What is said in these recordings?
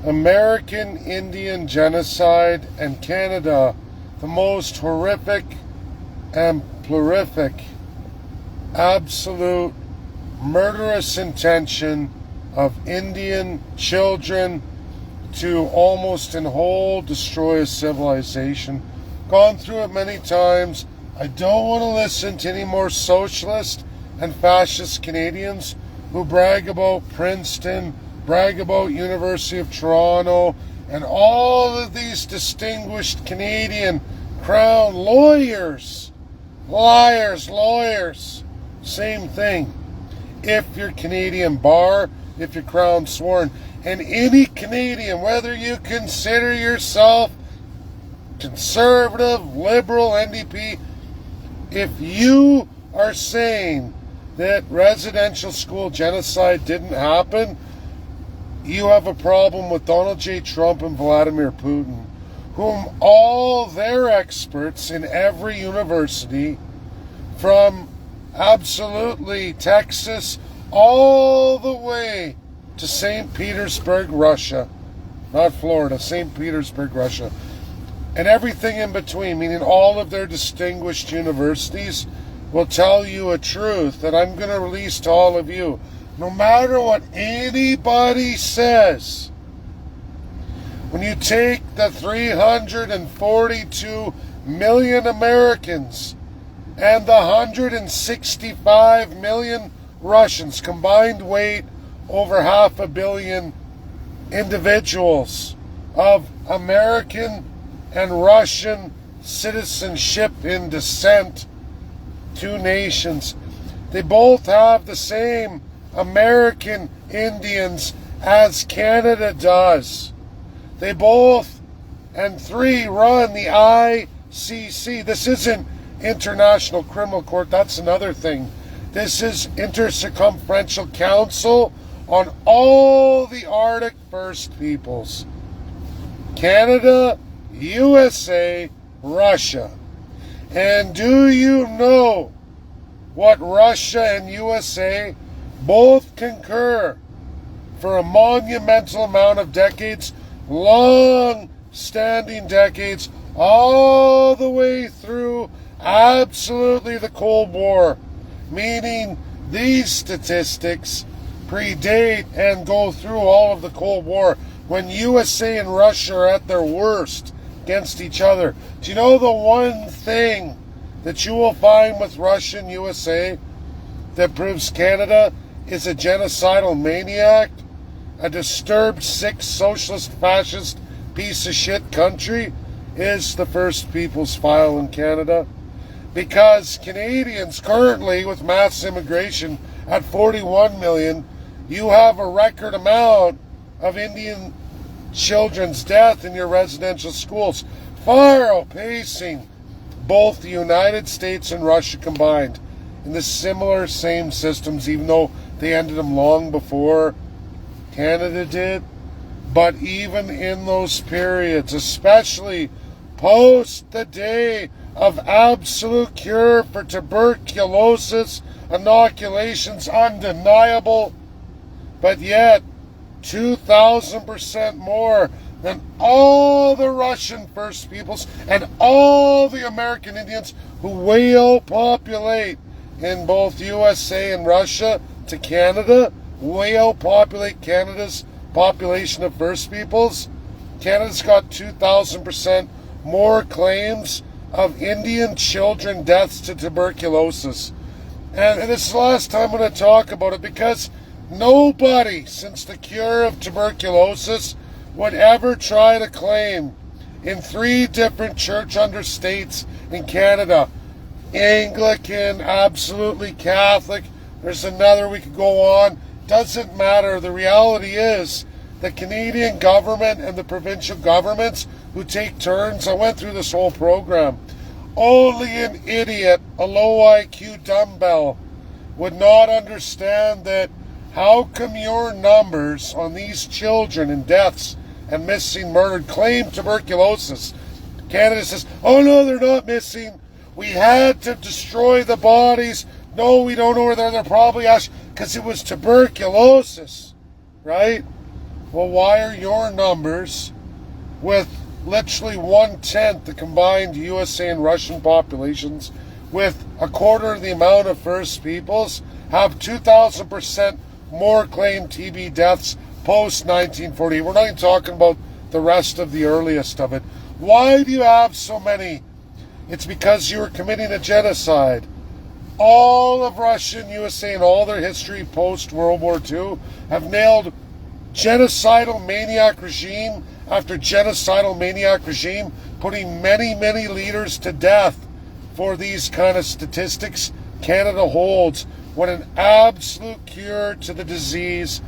American Indian genocide, and Canada, the most horrific and prolific, absolute murderous intention of Indian children to almost in whole destroy a civilization. Gone through it many times. I don't want to listen to any more socialist and fascist Canadians who brag about Princeton, brag about University of Toronto, and all of these distinguished Canadian crown lawyers. Liars, lawyers. Same thing. If you're Canadian bar, if you're crown sworn, and any Canadian, whether you consider yourself conservative, liberal, NDP, if you are saying that residential school genocide didn't happen, you have a problem with Donald J. Trump and Vladimir Putin, whom all their experts in every university, from absolutely Texas all the way to St. Petersburg, Russia, not Florida, St. Petersburg, Russia, and everything in between, meaning all of their distinguished universities, will tell you a truth that I'm going to release to all of you. No matter what anybody says, when you take the 342 million Americans and the 165 million Russians, combined weight over 500 million individuals of American and Russian citizenship in descent, two nations, they both have the same American Indians as Canada does. They both, and three, run the ICC. This isn't International Criminal Court, that's another thing. This is Intercircumferential Council on all the Arctic First Peoples. Canada, USA, Russia. And do you know what Russia and USA both concur for a monumental amount of decades, long-standing decades, all the way through absolutely the Cold War, meaning these statistics predate and go through all of the Cold War, when USA and Russia are at their worst against each other. Do you know the one thing that you will find with Russia and USA that proves Canada is a genocidal maniac, a disturbed, sick, socialist, fascist piece of shit country? Is the First Peoples file in Canada. Because Canadians currently, with mass immigration at 41 million, you have a record amount of Indian children's death in your residential schools, far outpacing both the United States and Russia combined in the similar same systems, even though they ended them long before Canada did. But even in those periods, especially post the day of absolute cure for tuberculosis, inoculations undeniable, but yet 2,000% more than all the Russian First Peoples and all the American Indians who way outpopulate in both USA and Russia to Canada, way outpopulate Canada's population of First Peoples. Canada's got 2,000% more claims of Indian children deaths to tuberculosis. And this is the last time I'm going to talk about it, because nobody since the cure of tuberculosis would ever try to claim in 3 different church understates in Canada, Anglican, absolutely Catholic, there's another, we could go on, doesn't matter. The reality is the Canadian government and the provincial governments who take turns, I went through this whole program, only an idiot, a low IQ dumbbell would not understand that. How come your numbers on these children and deaths and missing, murdered, claim tuberculosis? Canada says, oh no, they're not missing. We had to destroy the bodies. No, we don't know where they're probably ash, because it was tuberculosis, right? Well, why are your numbers, with literally 1/10 the combined USA and Russian populations, with a quarter of the amount of First Peoples, have 2,000% more claimed TB deaths post 1948? We're not even talking about the rest of the earliest of it. Why do you have so many? It's because you were committing a genocide. All of Russia and USA and all their history post World War II have nailed genocidal maniac regime after genocidal maniac regime, putting many, many leaders to death for these kind of statistics. Canada holds when an absolute cure to the disease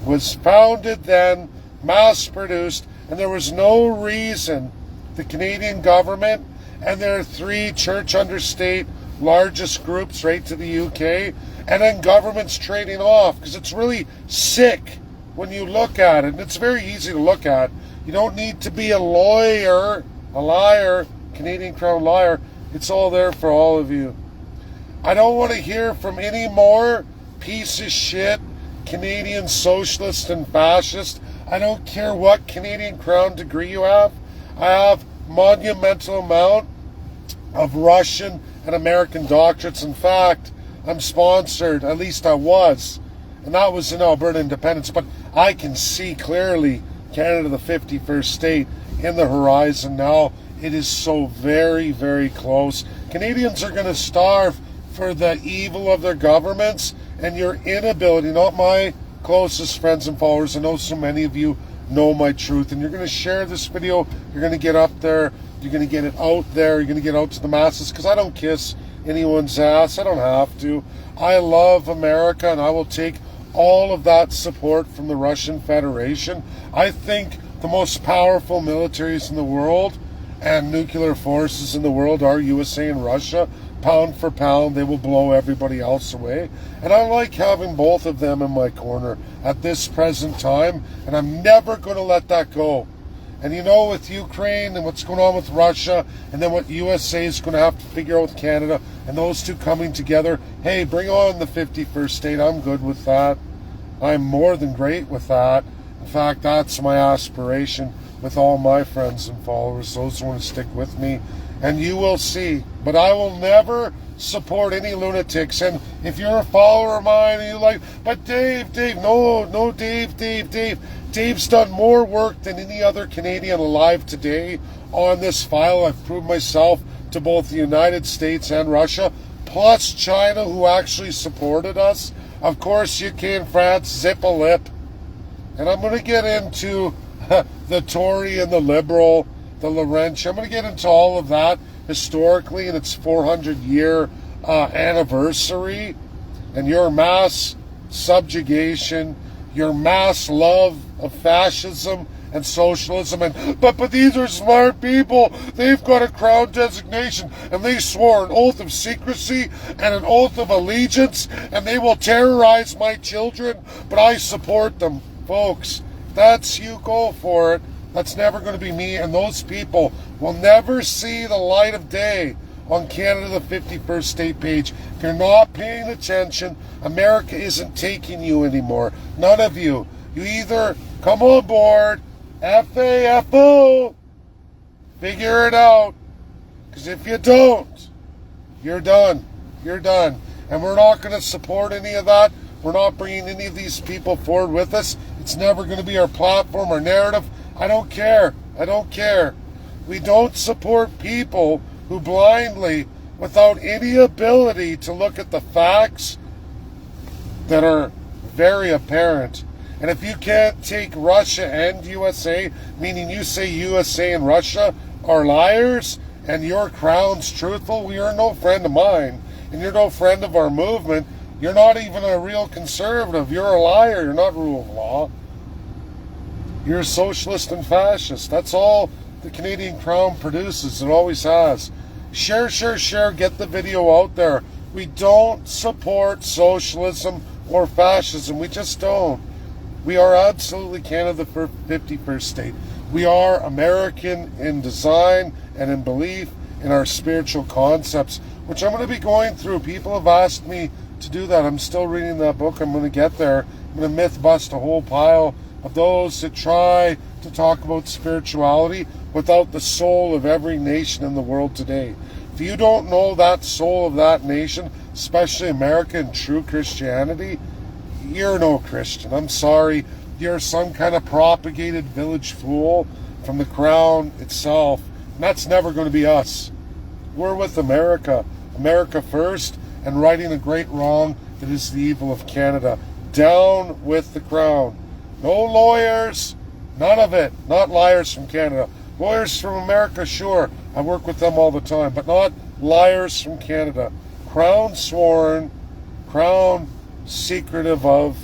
was founded then, mass-produced, and there was no reason the Canadian government and their three church understate largest groups right to the UK, and then governments trading off, because it's really sick when you look at it, and it's very easy to look at. You don't need to be a lawyer, a liar, Canadian Crown liar. It's all there for all of you. I don't want to hear from any more piece of shit Canadian socialist and fascist. I don't care what Canadian Crown degree you have. I have monumental amount of Russian and American doctorates. In fact, I'm sponsored, at least I was, and that was in Alberta independence, but I can see clearly Canada, the 51st state, in the horizon now. It is so very, very close. Canadians are going to starve for the evil of their governments and your inability, not my closest friends and followers. I know so many of you know my truth, and you're going to share this video. You're going to get up there. You're going to get it out there. You're going to get out to the masses, because I don't kiss anyone's ass. I don't have to. I love America, and I will take all of that support from the Russian Federation. I think the most powerful militaries in the world and nuclear forces in the world are USA and Russia. Pound for pound, they will blow everybody else away. And I like having both of them in my corner at this present time, and I'm never going to let that go. And you know, with Ukraine and what's going on with Russia, and then what USA is going to have to figure out with Canada, and those two coming together, hey, bring on the 51st state. I'm good with that. I'm more than great with that. In fact, that's my aspiration with all my friends and followers, those who want to stick with me. And you will see. But I will never support any lunatics. And if you're a follower of mine and you're like, but Dave, no, Dave. Dave's done more work than any other Canadian alive today on this file. I've proved myself to both the United States and Russia, plus China, who actually supported us. Of course, UK and France zip a lip. And I'm going to get into the Tory and the Liberal, the Laurentian. I'm going to get into all of that historically in its 400-year anniversary, and your mass subjugation, your mass love of fascism and socialism. And but these are smart people. They've got a crown designation, and they swore an oath of secrecy and an oath of allegiance, and they will terrorize my children, but I support them. Folks, that's you, go for it. That's never going to be me, and those people will never see the light of day on Canada, the 51st state page. If you're not paying attention, America isn't taking you anymore. None of you. You either come on board, FAFO, figure it out, because if you don't, you're done. You're done. And we're not going to support any of that. We're not bringing any of these people forward with us. It's never going to be our platform or narrative. I don't care. I don't care. We don't support people who blindly, without any ability to look at the facts that are very apparent. And if you can't take Russia and USA, meaning you say USA and Russia are liars and your crown's truthful, well, you're no friend of mine, and you're no friend of our movement. You're not even a real conservative. You're a liar. You're not rule of law. You're a socialist and fascist. That's all the Canadian Crown produces. It always has. Share. Get the video out there. We don't support socialism or fascism. We just don't. We are absolutely Canada, the 51st state. We are American in design and in belief in our spiritual concepts, which I'm going to be going through. People have asked me to do that. I'm still reading that book. I'm going to get there. I'm going to myth bust a whole pile of those that try to talk about spirituality without the soul of every nation in the world today. If you don't know that soul of that nation, especially America and true Christianity, you're no Christian. I'm sorry. You're some kind of propagated village fool from the crown itself. And that's never going to be us. We're with America. America first, and righting a great wrong that is the evil of Canada. Down with the crown. No lawyers, none of it. Not liars from Canada. Lawyers from America, sure. I work with them all the time, but not liars from Canada. Crown sworn, crown secretive of,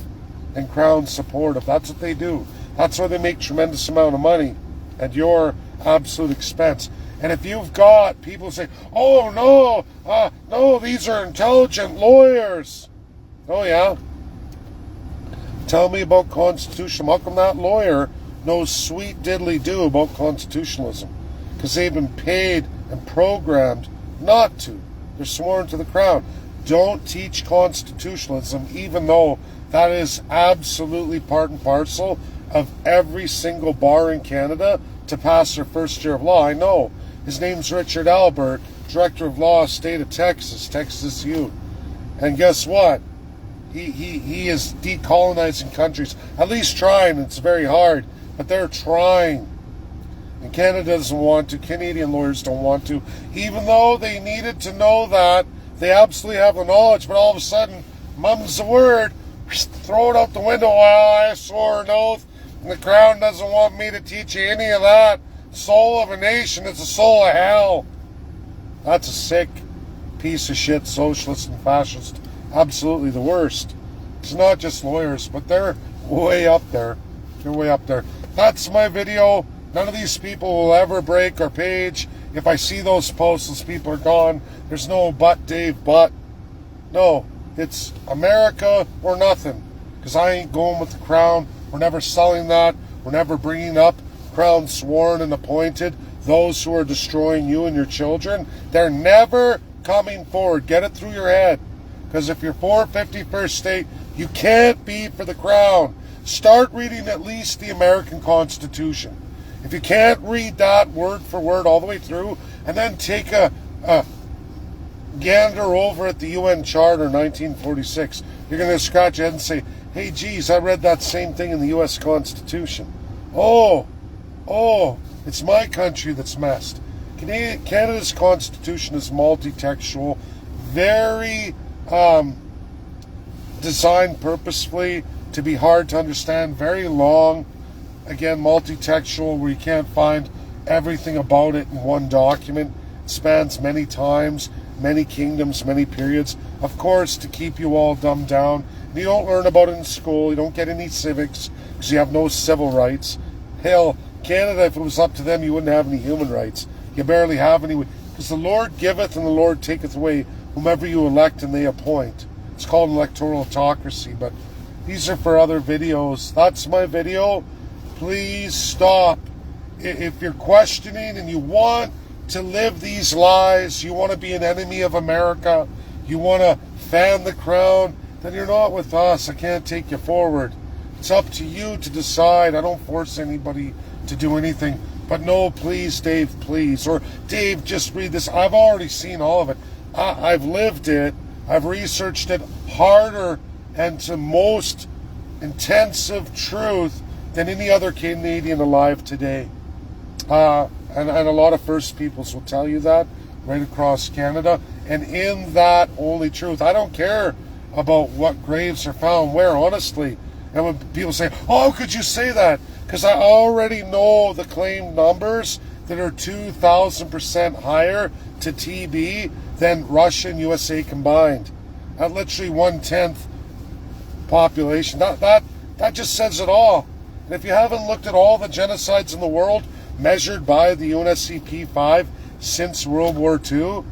and crown supportive. That's what they do. That's why they make tremendous amount of money at your absolute expense. And if you've got people say, oh no, these are intelligent lawyers. Oh yeah? Tell me about constitution. How come that lawyer knows sweet diddly do about constitutionalism? Because they've been paid and programmed not to. They're sworn to the crown. Don't teach constitutionalism, even though that is absolutely part and parcel of every single bar in Canada to pass their first year of law. I know. His name's Richard Albert, Director of Law, State of Texas, Texas U. And guess what? He is decolonizing countries. At least trying. It's very hard. But they're trying. And Canada doesn't want to. Canadian lawyers don't want to. Even though they needed to know that. They absolutely have the knowledge. But all of a sudden, mum's the word. Throw it out the window. Well, I swore an oath. And the crown doesn't want me to teach you any of that. Soul of a nation is the soul of hell. That's a sick piece of shit socialist and fascist. Absolutely the worst. It's not just lawyers, but they're way up there. They're way up there. That's my video. None of these people will ever break our page. If I see those posts, those people are gone. There's no but, Dave, but. No, it's America or nothing. Because I ain't going with the crown. We're never selling that. We're never bringing up crown sworn and appointed. Those who are destroying you and your children, they're never coming forward. Get it through your head. Because if you're for 51st state, you can't be for the crown. Start reading at least the American Constitution. If you can't read that word for word all the way through, and then take a gander over at the UN Charter 1946, you're going to scratch your head and say, hey, geez, I read that same thing in the US Constitution. Oh, it's my country that's messed. Canada's Constitution is multi-textual, very designed purposefully to be hard to understand, very long, again, multi-textual, where you can't find everything about it in one document. It spans many times, many kingdoms, many periods, of course, to keep you all dumbed down. And you don't learn about it in school, you don't get any civics, because you have no civil rights. Hell, Canada, if it was up to them, you wouldn't have any human rights. You barely have any, because the Lord giveth and the Lord taketh away whomever you elect and they appoint. It's called electoral autocracy, but these are for other videos. That's my video. Please stop. If you're questioning and you want to live these lies, you want to be an enemy of America, you want to fan the crown, then you're not with us. I can't take you forward. It's up to you to decide. I don't force anybody to do anything. But no, please, Dave, please. Or, Dave, just read this. I've already seen all of it. I've lived it. I've researched it harder and to most intensive truth than any other Canadian alive today. And a lot of First Peoples will tell you that right across Canada. And in that only truth, I don't care about what graves are found where, honestly. And when people say, oh, how could you say that? Because I already know the claimed numbers that are 2,000% higher to TB than Russia and USA combined. At literally 1/10 population. That just says it all. And if you haven't looked at all the genocides in the world measured by the UNSCP-5 since World War II,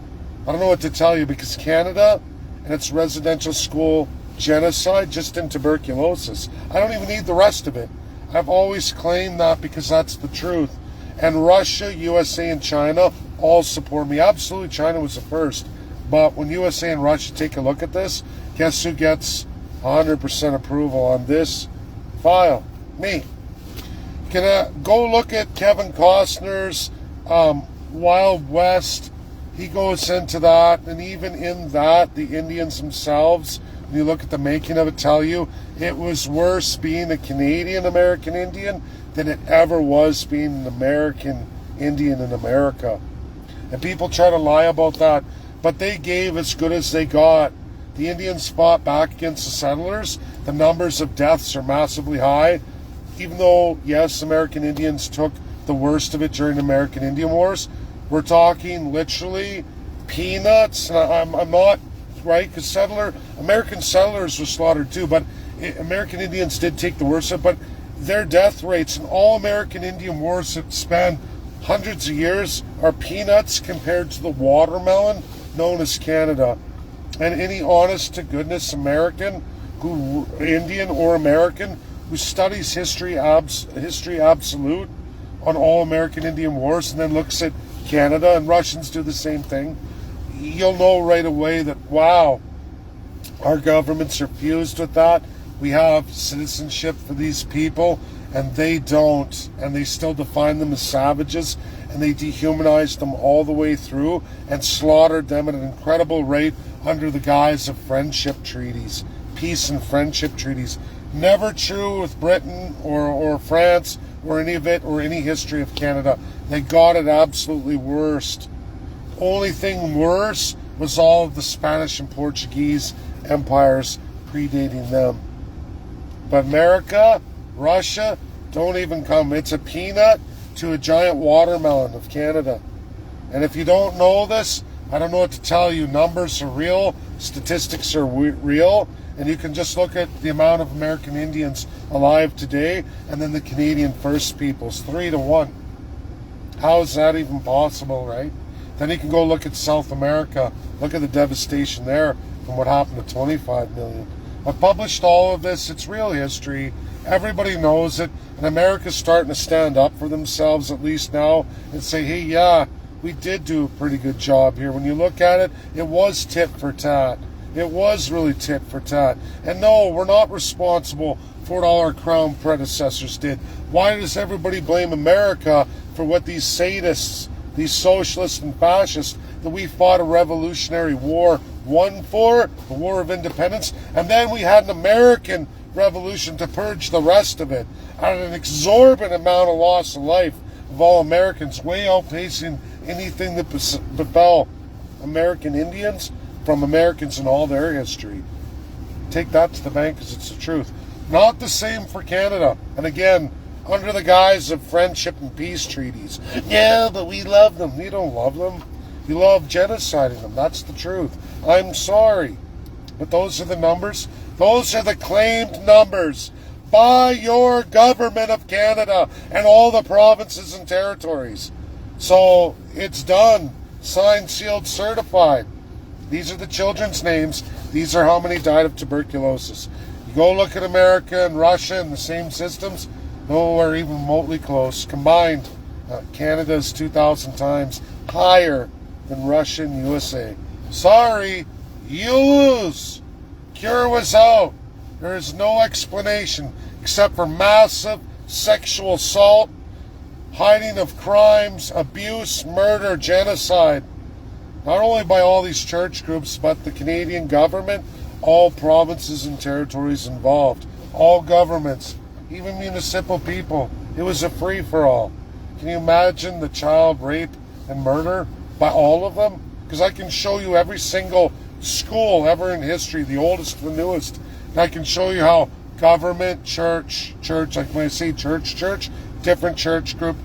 I don't know what to tell you, because Canada and its residential school genocide just in tuberculosis. I don't even need the rest of it. I've always claimed that because that's the truth. And Russia, USA, and China all support me. Absolutely, China was the first. But when USA and Russia take a look at this, guess who gets 100% approval on this file? Me. Go look at Kevin Costner's Wild West. He goes into that, and even in that, the Indians themselves, when you look at the making of it, tell you it was worse being a Canadian American Indian than it ever was being an American Indian in America. And people try to lie about that, but they gave as good as they got. The Indians fought back against the settlers. The numbers of deaths are massively high, even though, yes, American Indians took the worst of it during the American Indian Wars. We're talking literally peanuts. I'm not right, because American settlers were slaughtered too, but American Indians did take the worst of it. But their death rates in all American Indian wars that span hundreds of years are peanuts compared to the watermelon known as Canada. And any honest to goodness American, Indian or American, who studies history absolute on all American Indian wars and then looks at Canada, and Russians do the same thing, you'll know right away that, wow, our governments are fused with that. We have citizenship for these people, and they don't, and they still define them as savages, and they dehumanized them all the way through and slaughtered them at an incredible rate under the guise of friendship treaties, peace and friendship treaties. Never true with Britain or France or any of it, or any history of Canada. They got it absolutely worst. Only thing worse was all of the Spanish and Portuguese empires predating them. But America, Russia, don't even come. It's a peanut to a giant watermelon of Canada. And if you don't know this, I don't know what to tell you. Numbers are real, statistics are real, and you can just look at the amount of American Indians alive today and then the Canadian First Peoples, 3-1. How is that even possible, right? Then you can go look at South America. Look at the devastation there from what happened to 25 million. I've published all of this. It's real history. Everybody knows it. And America's starting to stand up for themselves, at least now, and say, hey, yeah, we did do a pretty good job here. When you look at it, it was tit for tat. It was really tit for tat. And no, we're not responsible for what all our crown predecessors did. Why does everybody blame America for what these sadists, these socialists and fascists that we fought a revolutionary war won for, the War of Independence, and then we had an American revolution to purge the rest of it at an exorbitant amount of loss of life of all Americans, way outpacing anything that befell American Indians from Americans in all their history. Take that to the bank because it's the truth. Not the same for Canada. And again, under the guise of friendship and peace treaties. Yeah, but we love them. You don't love them. You love genociding them. That's the truth. I'm sorry. But those are the numbers. Those are the claimed numbers by your government of Canada and all the provinces and territories. So it's done. Signed, sealed, certified. These are the children's names. These are how many died of tuberculosis. You go look at America and Russia and the same systems. Nowhere even remotely close. Combined, Canada is 2,000 times higher than Russia and USA. Sorry, you lose. Cure was out. There is no explanation except for massive sexual assault, hiding of crimes, abuse, murder, genocide. Not only by all these church groups, but the Canadian government, all provinces and territories involved, all governments, even municipal people. It was a free-for-all. Can you imagine the child rape and murder by all of them? Because I can show you every single school ever in history, the oldest, the newest. And I can show you how government, church, like when I say church, different church group,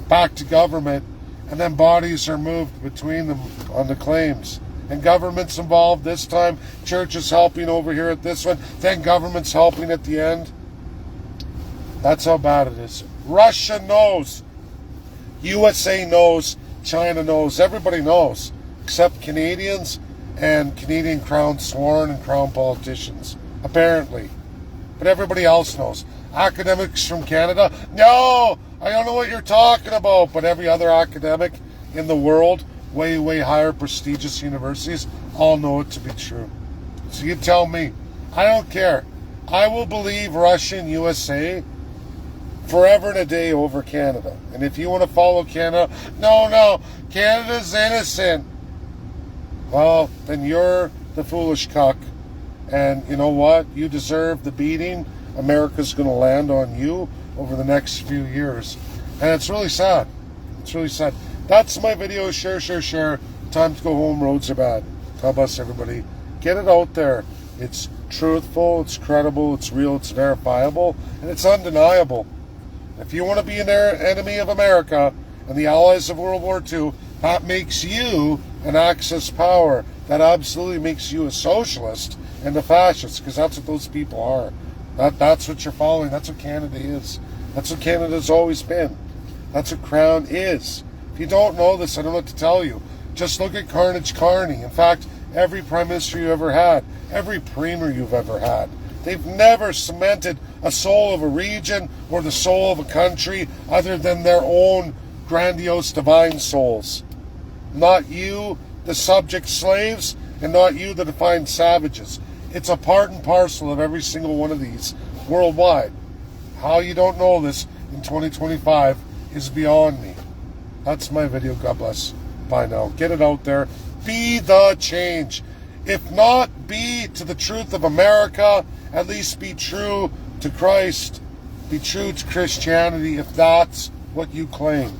back to government, and then bodies are moved between them on the claims. And government's involved this time, church is helping over here at this one, then government's helping at the end. That's how bad it is. Russia knows. USA knows. China knows. Everybody knows. Except Canadians and Canadian Crown sworn and Crown politicians. Apparently. But everybody else knows. Academics from Canada, no, I don't know what you're talking about. But every other academic in the world, way, way higher prestigious universities, all know it to be true. So you tell me. I don't care. I will believe Russia and USA forever and a day over Canada. And if you want to follow Canada, no, Canada's innocent. Well, then you're the foolish cuck. And you know what? You deserve the beating America's going to land on you over the next few years. And it's really sad. It's really sad. That's my video. Share. Time to go home. Roads are bad. God bless everybody. Get it out there. It's truthful, it's credible, it's real, it's verifiable, and it's undeniable. If you want to be an enemy of America and the allies of World War II, that makes you an Axis power. That absolutely makes you a socialist and a fascist, because that's what those people are. That's what you're following. That's what Canada is. That's what Canada's always been. That's what Crown is. If you don't know this, I don't know what to tell you. Just look at Carnage Carney. In fact, every prime minister you ever had, every premier you've ever had, they've never cemented a soul of a region or the soul of a country other than their own grandiose divine souls. Not you, the subject slaves, and not you, the defined savages. It's a part and parcel of every single one of these worldwide. How you don't know this in 2025 is beyond me. That's my video. God bless. Bye now. Get it out there. Be the change. If not be to the truth of America, at least be true to Christ. Be true to Christianity if that's what you claim.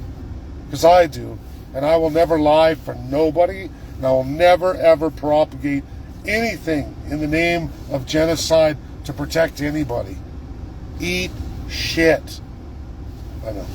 Because I do. And I will never lie for nobody. And I will never ever propagate anything in the name of genocide to protect anybody. Eat shit. I know.